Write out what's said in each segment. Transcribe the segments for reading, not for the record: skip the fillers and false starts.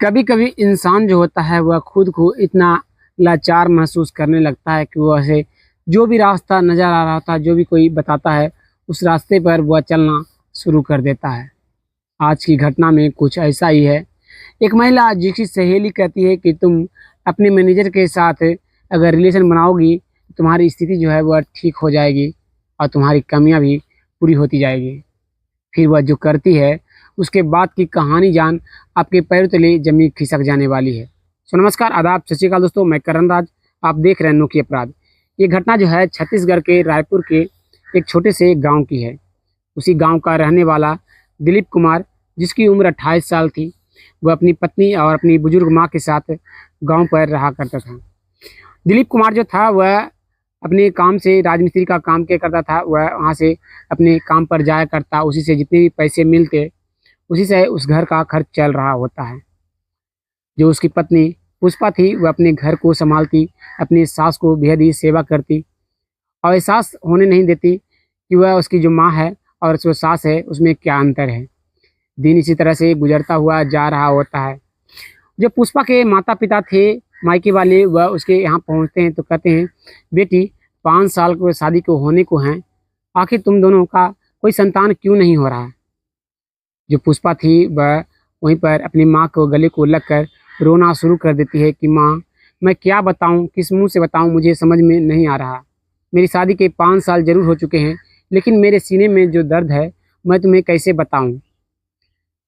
कभी कभी इंसान जो होता है वह खुद को इतना लाचार महसूस करने लगता है कि वह से जो भी रास्ता नज़र आ रहा था, जो भी कोई बताता है, उस रास्ते पर वह चलना शुरू कर देता है। आज की घटना में कुछ ऐसा ही है। एक महिला जिसकी सहेली कहती है कि तुम अपने मैनेजर के साथ अगर रिलेशन बनाओगी तो तुम्हारी स्थिति जो है वह ठीक हो जाएगी और तुम्हारी कमियां भी पूरी होती जाएगी। फिर वह जो करती है उसके बाद की कहानी जान आपके पैरों तले जमीन खिसक जाने वाली है। सो नमस्कार, आदाब, सत श्री अकाल दोस्तों, मैं करण राज। आप देख रहे हैं अनोखी अपराध। ये घटना जो है छत्तीसगढ़ के रायपुर के एक छोटे से गांव की है। उसी गांव का रहने वाला दिलीप कुमार, जिसकी उम्र 28 साल थी, वह अपनी पत्नी और अपनी बुजुर्ग माँ के साथ गांव पर रहा करता था। दिलीप कुमार जो था वह अपने काम से राजमिस्त्री का काम किया करता था। वह वहाँ से अपने काम पर जाया करता, उसी से जितने भी पैसे मिलते उसी से उस घर का खर्च चल रहा होता है। जो उसकी पत्नी पुष्पा थी वह अपने घर को संभालती, अपनी सास को बेहद ही सेवा करती और एहसास होने नहीं देती कि वह उसकी जो माँ है और जो सास है उसमें क्या अंतर है। दिन इसी तरह से गुजरता हुआ जा रहा होता है। जो पुष्पा के माता पिता थे मायके वाले, वह उसके यहाँ पहुँचते हैं तो कहते हैं, बेटी 5 साल को शादी को होने को हैं, आखिर तुम दोनों का कोई संतान क्यों नहीं हो रहा है। जो पुष्पा थी वह वहीं पर अपनी माँ को गले को लगकर रोना शुरू कर देती है कि माँ, मैं क्या बताऊँ, किस मुँह से बताऊँ, मुझे समझ में नहीं आ रहा। मेरी शादी के 5 साल जरूर हो चुके हैं, लेकिन मेरे सीने में जो दर्द है मैं तुम्हें कैसे बताऊँ।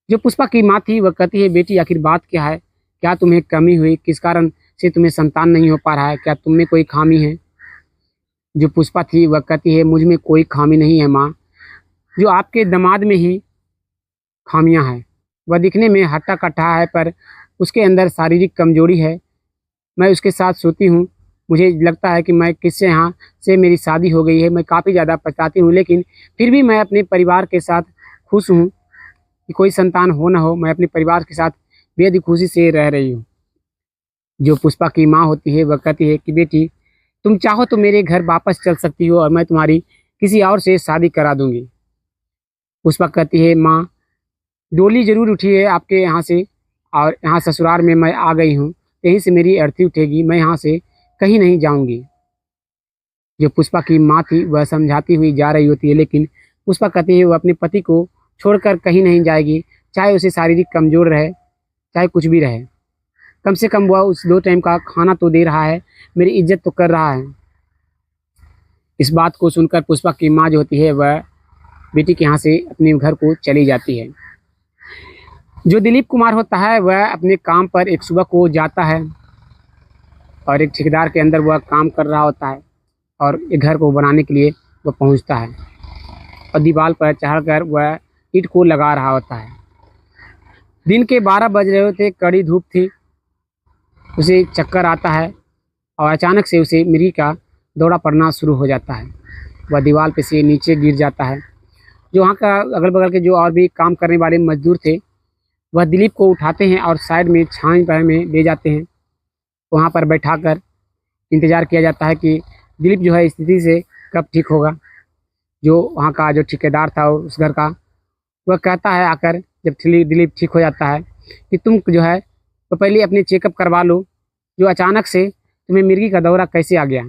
जो पुष्पा की माँ थी वह कहती है, बेटी आखिर बात क्या है, क्या तुम्हें कमी हुई, किस कारण से तुम्हें संतान नहीं हो पा रहा है, क्या तुम में कोई खामी है। जो पुष्पा थी वह कहती है, मुझ में कोई खामी नहीं है माँ, जो आपके दामाद में ही खामियां हैं। वह दिखने में हट्टा कट्टा है पर उसके अंदर शारीरिक कमजोरी है। मैं उसके साथ सोती हूँ, मुझे लगता है कि मैं किससे यहाँ से मेरी शादी हो गई है। मैं काफ़ी ज़्यादा पछताती हूँ, लेकिन फिर भी मैं अपने परिवार के साथ खुश हूँ कि कोई संतान हो ना हो, मैं अपने परिवार के साथ बेहद खुशी से रह रही हूँ। जो पुष्पा की माँ होती है वह कहती है कि बेटी, तुम चाहो तो मेरे घर वापस चल सकती हो और मैं तुम्हारी किसी और से शादी करा दूंगी। पुष्पा कहती है, माँ, डोली जरूर उठी है आपके यहाँ से और यहाँ ससुराल में मैं आ गई हूँ, यहीं से मेरी अर्थी उठेगी, मैं यहाँ से कहीं नहीं जाऊँगी। जो पुष्पा की माँ थी वह समझाती हुई जा रही होती है, लेकिन पुष्पा कहती है वह अपने पति को छोड़कर कहीं नहीं जाएगी, चाहे उसे शारीरिक कमजोर रहे, चाहे कुछ भी रहे। कम से कम वह उस 2 टाइम का खाना तो दे रहा है, मेरी इज्जत तो कर रहा है। इस बात को सुनकर पुष्पा की माँ जो होती है वह बेटी के यहाँ से अपने घर को चली जाती है। जो दिलीप कुमार होता है वह अपने काम पर एक सुबह को जाता है और एक ठेकेदार के अंदर वह काम कर रहा होता है और एक घर को बनाने के लिए वह पहुंचता है और दीवार पर चढ़कर वह ईंट को लगा रहा होता है। दिन के 12 बज रहे होते, कड़ी धूप थी। उसे चक्कर आता है और अचानक से उसे मिर्गी का दौरा पड़ना शुरू हो जाता है। वह दीवार पे से नीचे गिर जाता है। जो वहाँ का अगल बगल के जो और भी काम करने वाले मजदूर थे वह दिलीप को उठाते हैं और साइड में छांव पर में ले जाते हैं। वहाँ पर बैठाकर इंतज़ार किया जाता है कि दिलीप जो है स्थिति से कब ठीक होगा। जो वहाँ का जो ठेकेदार था उस घर का, वह कहता है आकर, जब दिलीप ठीक हो जाता है, कि तुम जो है तो पहले अपने चेकअप करवा लो, जो अचानक से तुम्हें मिर्गी का दौरा कैसे आ गया।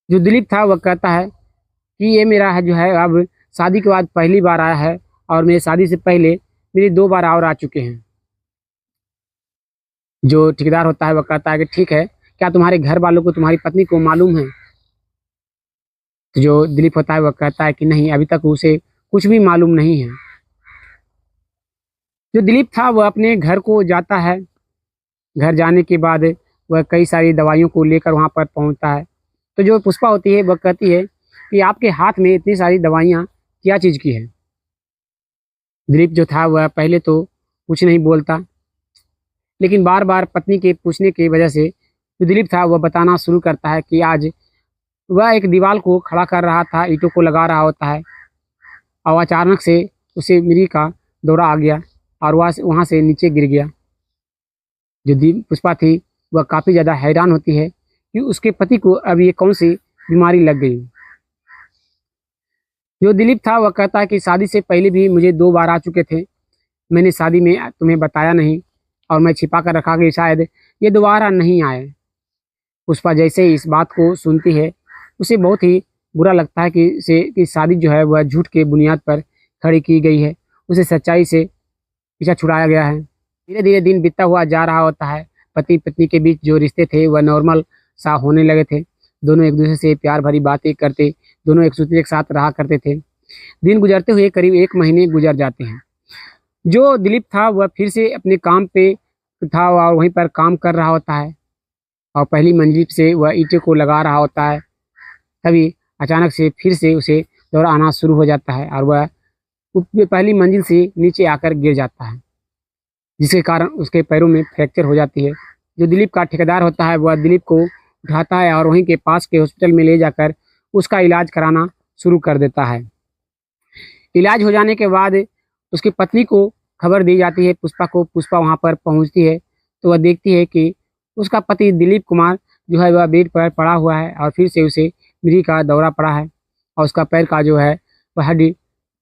जो दिलीप था वह कहता है कि ये मेरा है जो है अब शादी के बाद पहली बार आया है और मेरी शादी से पहले मेरी 2 बार और आ चुके हैं। जो ठेकेदार होता है वह कहता है कि ठीक है, क्या तुम्हारे घर वालों को, तुम्हारी पत्नी को मालूम है। तो जो दिलीप होता है वह कहता है कि नहीं, अभी तक उसे कुछ भी मालूम नहीं है। जो दिलीप था वह अपने घर को जाता है। घर जाने के बाद वह कई सारी दवाइयों को लेकर वहाँ पर पहुँचता है। तो जो पुष्पा होती है वह कहती है कि आपके हाथ में इतनी सारी दवाइयाँ क्या चीज़ की है। दिलीप जो था वह पहले तो कुछ नहीं बोलता, लेकिन बार बार पत्नी के पूछने की वजह से जो दिलीप था वह बताना शुरू करता है कि आज वह एक दीवार को खड़ा कर रहा था, ईंटों को लगा रहा होता है और अचानक से उसे मिर्गी का दौरा आ गया और वह वहाँ से नीचे गिर गया। जो पुष्पा थी वह काफ़ी ज़्यादा हैरान होती है कि उसके पति को अब ये कौन सी बीमारी लग गई। जो दिलीप था वह कहता है कि शादी से पहले भी मुझे 2 बार आ चुके थे, मैंने शादी में तुम्हें बताया नहीं, और मैं छिपा कर रखा कि शायद ये दोबारा नहीं आए। पुष्पा जैसे ही इस बात को सुनती है, उसे बहुत ही बुरा लगता है कि शादी जो है वह झूठ के बुनियाद पर खड़ी की गई है। उसे सच्चाई से पीछा छुड़ाया गया है। धीरे धीरे दिन बीतता हुआ जा रहा होता है। पति पत्नी के बीच जो रिश्ते थे वह नॉर्मल सा होने लगे थे। दोनों एक दूसरे से प्यार भरी बातें करते, दोनों एक दूसरे के साथ रहा करते थे। दिन गुजरते हुए करीब 1 महीने गुजर जाते हैं। जो दिलीप था वह फिर से अपने काम पे था और वहीं पर काम कर रहा होता है और पहली मंजिल से वह ईंटों को लगा रहा होता है। तभी अचानक से फिर से उसे दौरा आना शुरू हो जाता है और वह पहली मंजिल से नीचे आकर गिर जाता है, जिसके कारण उसके पैरों में फ्रैक्चर हो जाती है। जो दिलीप का ठेकेदार होता है वह दिलीप को उठाता है और वहीं के पास के हॉस्पिटल में ले जाकर उसका इलाज कराना शुरू कर देता है। इलाज हो जाने के बाद उसकी पत्नी को खबर दी जाती है, पुष्पा को। पुष्पा वहाँ पर पहुँचती है तो वह देखती है कि उसका पति दिलीप कुमार जो है वह बेड पर पड़ा हुआ है और फिर से उसे मिर्गी का दौरा पड़ा है और उसका पैर का जो है वह हड्डी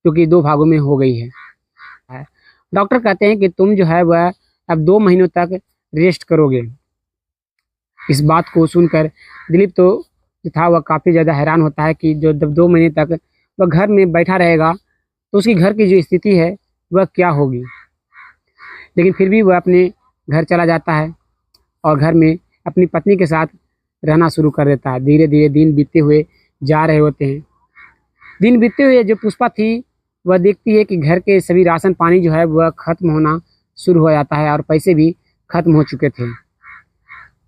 जो कि 2 भागों में हो गई है। डॉक्टर कहते हैं कि तुम जो है वह अब 2 महीनों तक रेस्ट करोगे। इस बात को सुनकर दिलीप तो जो था वह काफ़ी ज़्यादा हैरान होता है कि जो जब 2 महीने तक वह घर में बैठा रहेगा तो उसकी घर की जो स्थिति है वह क्या होगी। लेकिन फिर भी वह अपने घर चला जाता है और घर में अपनी पत्नी के साथ रहना शुरू कर देता है। धीरे धीरे दिन बीतते हुए जा रहे होते हैं। दिन बीतते हुए जो पुष्पा थी वह देखती है कि घर के सभी राशन पानी जो है वह ख़त्म होना शुरू हो जाता है और पैसे भी ख़त्म हो चुके थे।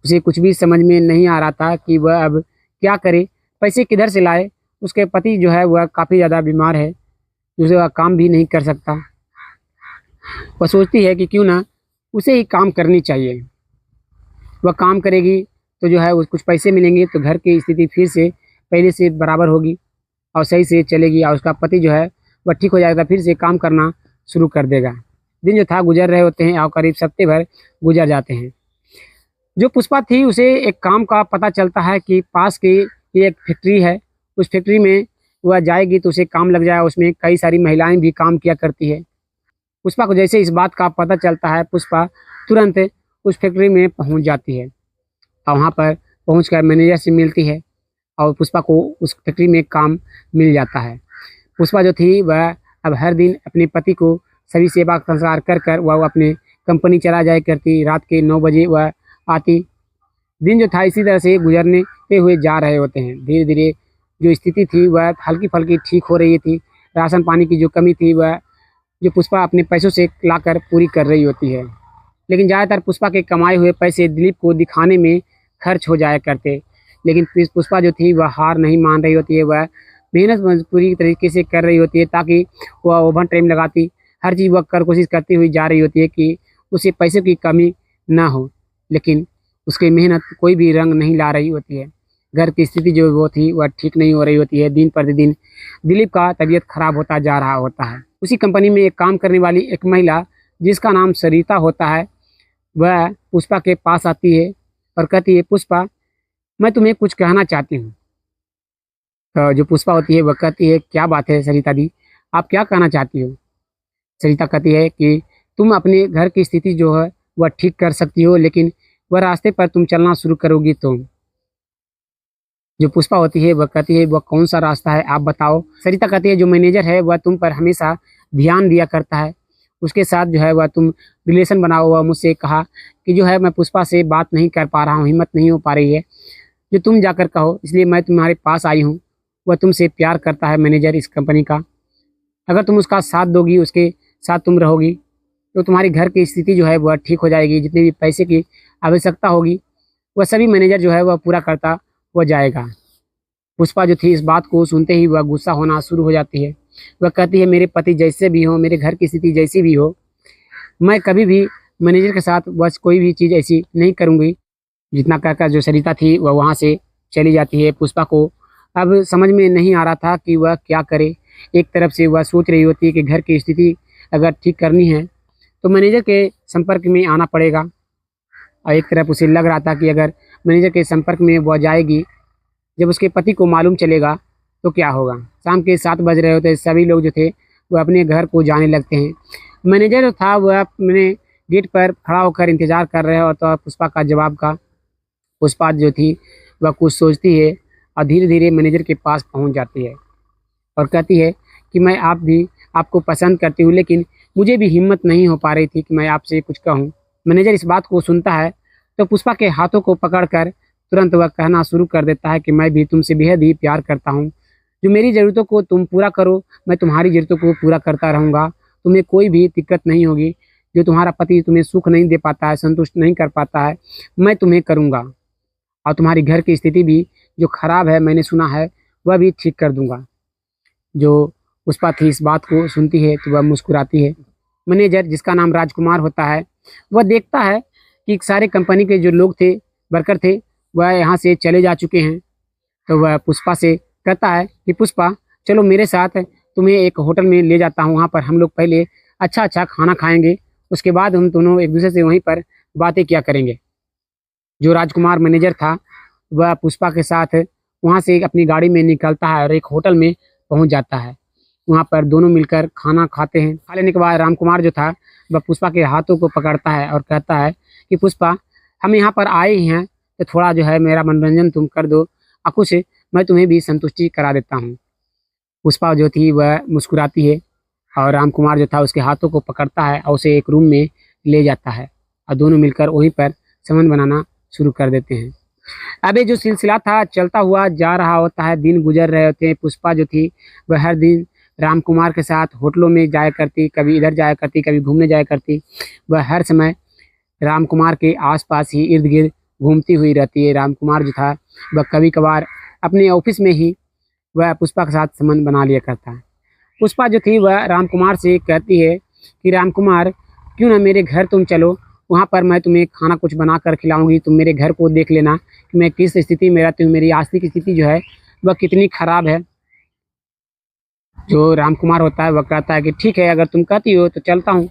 उसे कुछ भी समझ में नहीं आ रहा था कि वह अब क्या करे, पैसे किधर से लाए। उसके पति जो है वह काफ़ी ज़्यादा बीमार है, उसे वह काम भी नहीं कर सकता। वह सोचती है कि क्यों ना उसे ही काम करनी चाहिए। वह काम करेगी तो जो है उस कुछ पैसे मिलेंगे तो घर की स्थिति फिर से पहले से बराबर होगी और सही से चलेगी और उसका पति जो है वह ठीक हो जाएगा, फिर से काम करना शुरू कर देगा। दिन जो था गुजर रहे होते हैं और करीब हफ्ते भर गुजर जाते हैं। जो पुष्पा थी उसे एक काम का पता चलता है कि पास की ये एक फैक्ट्री है, उस फैक्ट्री में वह जाएगी तो उसे काम लग जाएगा। उसमें कई सारी महिलाएं भी काम किया करती है। पुष्पा को जैसे इस बात का पता चलता है, पुष्पा तुरंत उस फैक्ट्री में पहुंच जाती है और वहां पर पहुंचकर मैनेजर से मिलती है और पुष्पा को उस फैक्ट्री में काम मिल जाता है। पुष्पा जो थी वह अब हर दिन अपने पति को सभी सेवा संस्कार कर कर वह अपने कंपनी चला जाया करती। रात के 9 बजे वह आती। दिन जो था इसी तरह से गुजरने हुए जा रहे होते हैं। धीरे धीरे जो स्थिति थी वह हल्की फुल्की ठीक हो रही थी। राशन पानी की जो कमी थी वह जो पुष्पा अपने पैसों से लाकर पूरी कर रही होती है। लेकिन ज़्यादातर पुष्पा के कमाए हुए पैसे दिलीप को दिखाने में खर्च हो जाया करते। लेकिन पुष्पा जो थी वह हार नहीं मान रही होती है। वह मेहनत पूरी तरीके से कर रही होती है ताकि वह ओवर टाइम लगाती, हर चीज़ वह कर कोशिश करती हुई जा रही होती है कि उसे पैसे की कमी ना हो। लेकिन उसकी मेहनत कोई भी रंग नहीं ला रही होती है। घर की स्थिति जो वो थी वह ठीक नहीं हो रही होती है। दिन प्रतिदिन दिलीप का तबीयत खराब होता जा रहा होता है। उसी कंपनी में एक काम करने वाली एक महिला जिसका नाम सरिता होता है, वह पुष्पा के पास आती है और कहती है, पुष्पा मैं तुम्हें कुछ कहना चाहती हूँ। तो जो पुष्पा होती है वह कहती है, क्या बात है सरिता दी, आप क्या कहना चाहती हो। सरिता कहती है कि तुम अपने घर की स्थिति जो है वह ठीक कर सकती हो, लेकिन वह रास्ते पर तुम चलना शुरू करोगी तो। जो पुष्पा होती है वह कहती है, वह कौन सा रास्ता है आप बताओ। सरिता कहती है, जो मैनेजर है वह तुम पर हमेशा ध्यान दिया करता है, उसके साथ जो है वह तुम रिलेशन बनाओ। वह मुझसे कहा कि जो है मैं पुष्पा से बात नहीं कर पा रहा हूँ, हिम्मत नहीं हो पा रही है, जो तुम जाकर कहो, इसलिए मैं तुम्हारे पास आई हूँ। वह तुमसे प्यार करता है मैनेजर इस कंपनी का। अगर तुम उसका साथ दोगी, उसके साथ तुम रहोगी तो तुम्हारी घर की स्थिति जो है वह ठीक हो जाएगी। जितनी भी पैसे की आवश्यकता होगी वह सभी मैनेजर जो है वह पूरा करता हो जाएगा। पुष्पा जो थी इस बात को सुनते ही वह गुस्सा होना शुरू हो जाती है। वह कहती है, मेरे पति जैसे भी हो, मेरे घर की स्थिति जैसी भी हो, मैं कभी भी मैनेजर के साथ बस कोई भी चीज़ ऐसी नहीं करूँगी। जितना कहकर जो सरिता थी वह वहाँ से चली जाती है। पुष्पा को अब समझ में नहीं आ रहा था कि वह क्या करे। एक तरफ से वह सोच रही होती है कि घर की स्थिति अगर ठीक करनी है तो मैनेजर के संपर्क में आना पड़ेगा, और एक तरफ उसे लग रहा था कि अगर मैनेजर के संपर्क में वह जाएगी, जब उसके पति को मालूम चलेगा तो क्या होगा। शाम के 7 बज रहे होते, सभी लोग जो थे वह अपने घर को जाने लगते हैं। मैनेजर जो था वह अपने गेट पर खड़ा होकर इंतजार कर रहे हो तो पुष्पा का जवाब का पुष्पा जो थी वह कुछ सोचती है और धीरे धीरे मैनेजर के पास पहुंच जाती है और कहती है कि मैं आप भी आपको पसंद करती हूँ, लेकिन मुझे भी हिम्मत नहीं हो पा रही थी कि मैं आपसे कुछ कहूँ। मैनेजर इस बात को सुनता है तो पुष्पा के हाथों को पकड़कर तुरंत वह कहना शुरू कर देता है कि मैं भी तुमसे बेहद ही प्यार करता हूँ। जो मेरी ज़रूरतों को तुम पूरा करो, मैं तुम्हारी ज़रूरतों को पूरा करता रहूँगा। तुम्हें कोई भी दिक्कत नहीं होगी। जो तुम्हारा पति तुम्हें सुख नहीं दे पाता है, संतुष्ट नहीं कर पाता है, मैं तुम्हें करूँगा। और तुम्हारी घर की स्थिति भी जो खराब है, मैंने सुना है, वह भी ठीक कर दूँगा। जो पुष्पा थी इस बात को सुनती है तो वह मुस्कुराती है। मैनेजर जिसका नाम राजकुमार होता है, वह देखता है कि सारे कंपनी के जो लोग थे, वर्कर थे, वह यहाँ से चले जा चुके हैं। तो वह पुष्पा से कहता है कि पुष्पा चलो मेरे साथ, तुम्हें एक होटल में ले जाता हूँ। वहाँ पर हम लोग पहले अच्छा अच्छा खाना खाएंगे, उसके बाद हम दोनों एक दूसरे से वहीं पर बातें किया करेंगे। जो राजकुमार मैनेजर था वह पुष्पा के साथ वहाँ से अपनी गाड़ी में निकलता है और एक होटल में पहुँच जाता है। वहाँ पर दोनों मिलकर खाना खाते हैं। खा लेने के बाद रामकुमार जो था वह पुष्पा के हाथों को पकड़ता है और कहता है कि पुष्पा हम यहाँ पर आए ही हैं तो थोड़ा जो है मेरा मनोरंजन तुम कर दो और कुछ मैं तुम्हें भी संतुष्टि करा देता हूँ। पुष्पा जो थी वह मुस्कुराती है और रामकुमार जो था उसके हाथों को पकड़ता है और उसे एक रूम में ले जाता है और दोनों मिलकर वहीं पर संबंध बनाना शुरू कर देते हैं। अब ये जो सिलसिला था चलता हुआ जा रहा होता है, दिन गुजर रहे होते हैं। पुष्पा जो थी वह हर दिन रामकुमार के साथ होटलों में जाया करती, कभी इधर जाया करती, कभी घूमने जाया करती। वह हर समय रामकुमार के आसपास ही इर्द गिर्द घूमती हुई रहती है। रामकुमार जो था वह कभी कभार अपने ऑफिस में ही वह पुष्पा के साथ संबंध बना लिया करता है। पुष्पा जो थी वह रामकुमार से कहती है कि रामकुमार क्यों ना मेरे घर तुम चलो, वहाँ पर मैं तुम्हें खाना कुछ बना कर खिलाऊंगी। तुम मेरे घर को देख लेना कि मैं किस स्थिति में रहती हूँ, मेरी आर्थिक स्थिति जो है वह कितनी खराब है। जो रामकुमार होता है वह कहता है कि ठीक है, अगर तुम कहती हो तो चलता हूँ।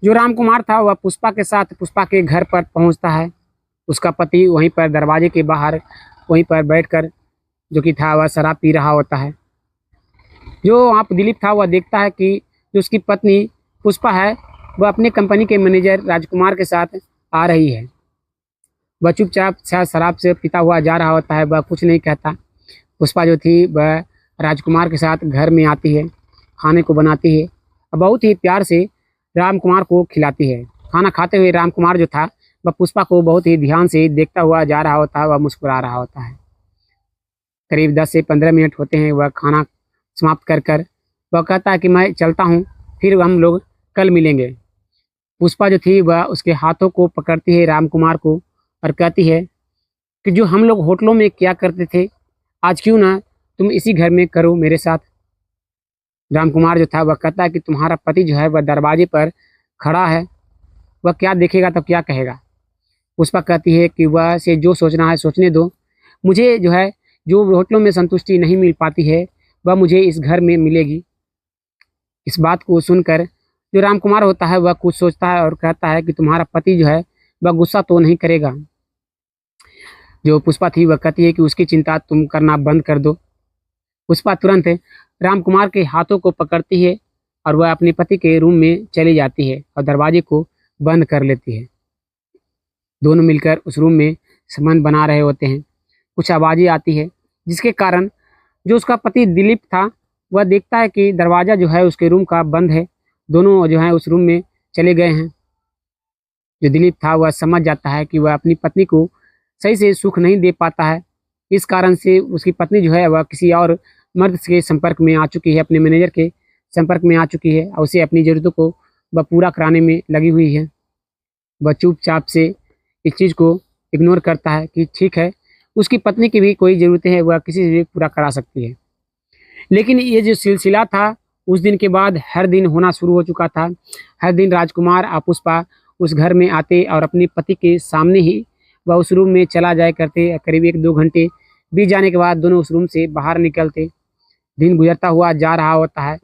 जो रामकुमार था वह पुष्पा के साथ पुष्पा के घर पर पहुँचता है। उसका पति वहीं पर दरवाजे के बाहर वहीं पर बैठकर जो कि था वह शराब पी रहा होता है। जो वहाँ पर दिलीप था वह देखता है कि जो उसकी पत्नी पुष्पा है वह अपने कंपनी के मैनेजर राजकुमार के साथ आ रही है। वह चुपचाप शराब से पीता हुआ जा रहा होता है, वह कुछ नहीं कहता। पुष्पा जो थी वह राजकुमार के साथ घर में आती है, खाने को बनाती है और बहुत ही प्यार से रामकुमार को खिलाती है। खाना खाते हुए रामकुमार जो था वह पुष्पा को बहुत ही ध्यान से देखता हुआ जा रहा होता है, वह मुस्कुरा रहा होता है। करीब 10 से 15 मिनट होते हैं, वह खाना समाप्त कर वह कहता है कि मैं चलता हूँ, फिर हम लोग कल मिलेंगे। पुष्पा जो थी वह उसके हाथों को पकड़ती है रामकुमार को और कहती है कि जो हम लोग होटलों में किया करते थे, आज क्यों ना तुम इसी घर में करो मेरे साथ। रामकुमार जो था वह कहता है कि तुम्हारा पति जो है वह दरवाजे पर खड़ा है, वह क्या देखेगा तो क्या कहेगा। पुष्पा कहती है कि वह से जो सोचना है सोचने दो, मुझे जो है जो होटलों में संतुष्टि नहीं मिल पाती है वह मुझे इस घर में मिलेगी। इस बात को सुनकर जो रामकुमार होता है वह कुछ सोचता है और कहता है कि तुम्हारा पति जो है वह गुस्सा तो नहीं करेगा। जो पुष्पा थी वह कहती है कि उसकी चिंता तुम करना बंद कर दो। पुष्पा तुरंत रामकुमार के हाथों को पकड़ती है और वह अपने पति के रूम में चली जाती है और दरवाजे को बंद कर लेती है। दोनों मिलकर उस रूम में संबंध बना रहे होते हैं। कुछ आवाज़ें आती है जिसके कारण जो उसका पति दिलीप था वह देखता है कि दरवाज़ा जो है उसके रूम का बंद है। दोनों जो है उस रूम में चले गए हैं। जो दिलीप था वह समझ जाता है कि वह अपनी पत्नी को सही से सुख नहीं दे पाता है। इस कारण से उसकी पत्नी जो है वह किसी और मर्द के संपर्क में आ चुकी है, अपने मैनेजर के संपर्क में आ चुकी है और उसे अपनी ज़रूरतों को वह पूरा कराने में लगी हुई है। वह चुपचाप से इस चीज़ को इग्नोर करता है कि ठीक है, उसकी पत्नी की भी कोई ज़रूरतें हैं वह किसी से भी पूरा करा सकती है। लेकिन ये जो सिलसिला था उस दिन के बाद हर दिन होना शुरू हो चुका था। हर दिन राजकुमार और पुष्पा उस घर में आते और अपने पति के सामने ही वह उस रूम में चला जाया करते। करीब 1-2 घंटे बीत जाने के बाद दोनों उस रूम से बाहर निकलते। दिन गुजरता हुआ जा रहा होता है।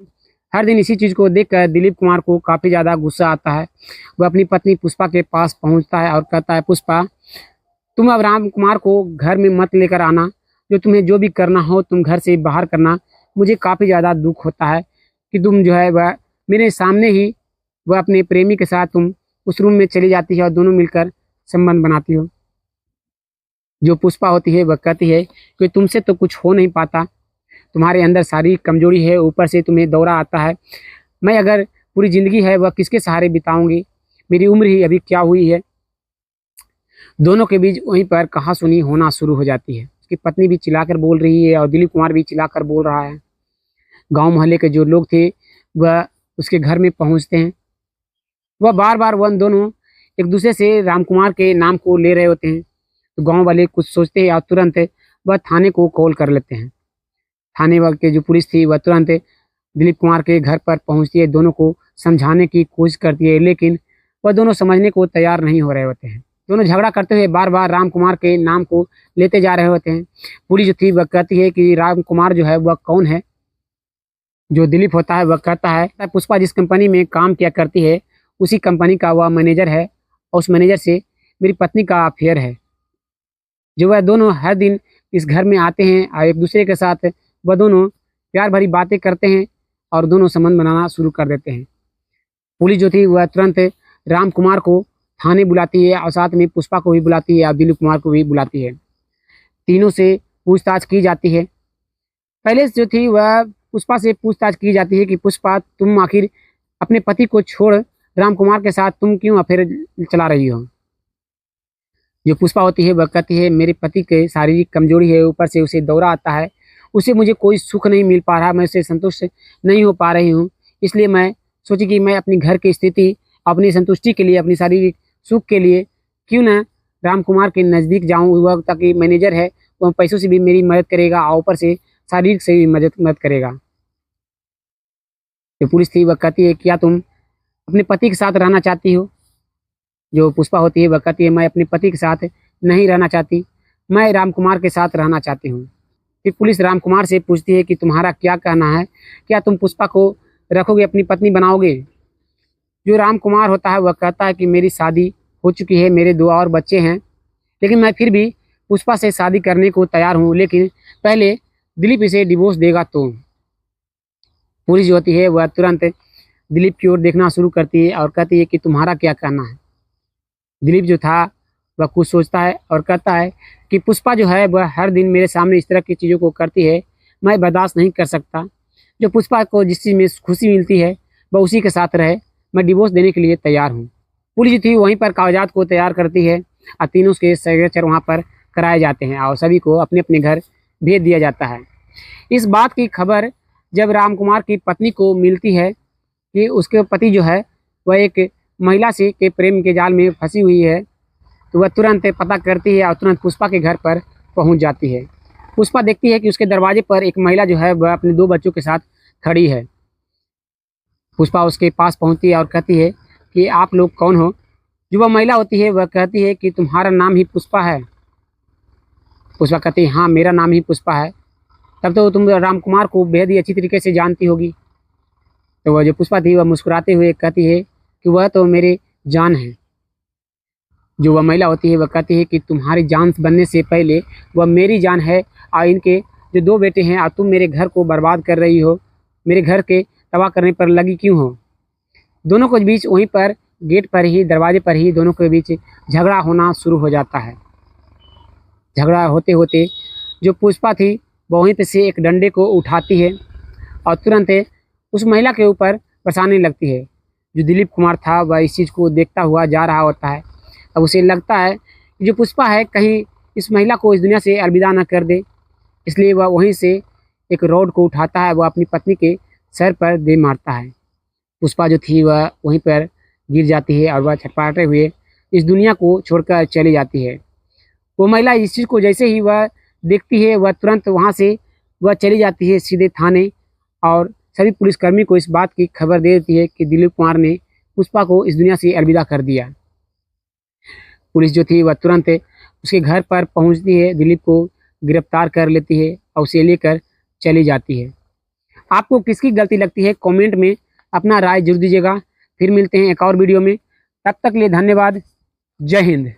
हर दिन इसी चीज़ को देखकर दिलीप कुमार को काफ़ी ज़्यादा गुस्सा आता है। वह अपनी पत्नी पुष्पा के पास पहुंचता है और कहता है, पुष्पा तुम अब रामकुमार को घर में मत लेकर आना, जो तुम्हें जो भी करना हो तुम घर से बाहर करना। मुझे काफ़ी ज़्यादा दुख होता है कि तुम जो है वह मेरे सामने ही वह अपने प्रेमी के साथ तुम उस रूम में चली जाती है और दोनों मिलकर संबंध बनाती हो। जो पुष्पा होती है वह कहती है कि तुमसे तो कुछ हो नहीं पाता, तुम्हारे अंदर शारीरिक कमजोरी है, ऊपर से तुम्हें दौरा आता है। मैं अगर पूरी ज़िंदगी है वह किसके सहारे बिताऊंगी, मेरी उम्र ही अभी क्या हुई है। दोनों के बीच वहीं पर कहासुनी होना शुरू हो जाती है। उसकी पत्नी भी चिल्लाकर बोल रही है और दिलीप कुमार भी चिल्लाकर बोल रहा है। गांव मोहल्ले के जो लोग थे वह उसके घर में पहुंचते हैं। वह बार बार वह दोनों एक दूसरे से रामकुमार के नाम को ले रहे होते हैं। तो गांव वाले कुछ सोचते हैं और तुरंत वह थाने को कॉल कर लेते हैं। थाने वाले के जो पुलिस थी वह तुरंत दिलीप कुमार के घर पर पहुंचती है, दोनों को समझाने की कोशिश करती है, लेकिन वह दोनों समझने को तैयार नहीं हो रहे होते हैं। दोनों झगड़ा करते हुए बार बार रामकुमार के नाम को लेते जा रहे होते हैं। पुलिस जो थी वह कहती है कि रामकुमार जो है वह कौन है। जो दिलीप होता है वह कहता है पुष्पा जिस कंपनी में काम किया करती है उसी कंपनी का वह मैनेजर है और उस मैनेजर से मेरी पत्नी का अफेयर है। जो वह दोनों हर दिन इस घर में आते हैं और एक दूसरे के साथ वह दोनों प्यार भरी बातें करते हैं और दोनों संबंध बनाना शुरू कर देते हैं। पुलिस जो थी वह तुरंत रामकुमार को थाने बुलाती है और साथ में पुष्पा को भी बुलाती है और दिलीप कुमार को भी बुलाती है। तीनों से पूछताछ की जाती है। पहले जो थी वह पुष्पा से पूछताछ की जाती है कि पुष्पा तुम आखिर अपने पति को छोड़ रामकुमार के साथ तुम क्यों अफेयर चला रही हो। जो पुष्पा होती है वह कहती है मेरे पति के शारीरिक कमजोरी है, ऊपर से उसे दौरा आता है, उसे मुझे कोई सुख नहीं मिल पा रहा, मैं उससे संतुष्ट नहीं हो पा रही हूँ। इसलिए मैं सोची कि मैं अपनी घर की स्थिति अपनी संतुष्टि के लिए, अपनी शारीरिक सुख के लिए क्यों ना रामकुमार के नज़दीक जाऊँ, वह ताकि मैनेजर है वह पैसों से भी मेरी मदद करेगा और ऊपर से शारीरिक से भी मदद करेगा। जो पुलिस थी वह कहती है क्या तुम अपने पति के साथ रहना चाहती हो। जो पुष्पा होती है वह कहती है मैं अपने पति के साथ नहीं रहना चाहती, मैं रामकुमार के साथ रहना चाहती हूँ। फिर पुलिस रामकुमार से पूछती है कि तुम्हारा क्या कहना है, क्या तुम पुष्पा को रखोगे, अपनी पत्नी बनाओगे। जो रामकुमार होता है वह कहता है कि मेरी शादी हो चुकी है, मेरे 2 और बच्चे हैं, लेकिन मैं फिर भी पुष्पा से शादी करने को तैयार हूँ, लेकिन पहले दिलीप इसे डिवोर्स देगा तो। पुलिस जो होती है वह तुरंत दिलीप की ओर देखना शुरू करती है और कहती है कि तुम्हारा क्या कहना है। दिलीप जो था वह कुछ सोचता है और कहता है कि पुष्पा जो है वह हर दिन मेरे सामने इस तरह की चीज़ों को करती है, मैं बर्दाश्त नहीं कर सकता। जो पुष्पा को जिस चीज़ में खुशी मिलती है वह उसी के साथ रहे, मैं डिवोर्स देने के लिए तैयार हूँ। पुलिस जो थी वहीं पर कागजात को तैयार करती है और तीनों के सिग्नेचर वहाँ पर कराए जाते हैं और सभी को अपने अपने घर भेज दिया जाता है। इस बात की खबर जब रामकुमार की पत्नी को मिलती है कि उसके पति जो है वह एक महिला से के प्रेम के जाल में फंसी हुई है, तो वह तुरंत पता करती है और तुरंत पुष्पा के घर पर पहुंच जाती है। पुष्पा देखती है कि उसके दरवाजे पर एक महिला जो है वह अपने 2 बच्चों के साथ खड़ी है। पुष्पा उसके पास पहुंचती है और कहती है कि आप लोग कौन हो। जो वह महिला होती है वह कहती है कि तुम्हारा नाम ही पुष्पा है। पुष्पा कहती है हाँ मेरा नाम ही पुष्पा है, तब तो तुम रामकुमार को बेहद ही अच्छी तरीके से जानती होगी। तो वह जो पुष्पा थी वह मुस्कुराते हुए कहती है कि वह तो मेरे जान है। जो वह महिला होती है वह कहती है कि तुम्हारी जान बनने से पहले वह मेरी जान है और इनके जो 2 बेटे हैं और तुम मेरे घर को बर्बाद कर रही हो, मेरे घर के तबाह करने पर लगी क्यों हो। दोनों के बीच वहीं पर गेट पर ही, दरवाजे पर ही दोनों के बीच झगड़ा होना शुरू हो जाता है। झगड़ा होते होते जो पुष्पा थी वह वहीं पर से एक डंडे को उठाती है और तुरंत उस महिला के ऊपर बरसाने लगती है। जो दिलीप कुमार था वह इस चीज़ को देखता हुआ जा रहा होता है। अब उसे लगता है कि जो पुष्पा है कहीं इस महिला को इस दुनिया से अलविदा न कर दे, इसलिए वह वहीं से एक रॉड को उठाता है, वह अपनी पत्नी के सर पर दे मारता है। पुष्पा जो थी वह वहीं पर गिर जाती है और वह छटपटाते हुए इस दुनिया को छोड़कर चली जाती है। वो महिला इस चीज़ को जैसे ही वह देखती है वह तुरंत वहाँ से वह चली जाती है सीधे थाने और सभी पुलिसकर्मी को इस बात की खबर दे देती है कि दिलीप कुमार ने पुष्पा को इस दुनिया से अलविदा कर दिया। पुलिस जो थी वह तुरंत उसके घर पर पहुंचती है, दिलीप को गिरफ्तार कर लेती है और उसे लेकर चली जाती है। आपको किसकी गलती लगती है कमेंट में अपना राय जरूर दीजिएगा। फिर मिलते हैं एक और वीडियो में, तब तक के लिए धन्यवाद। जय हिंद।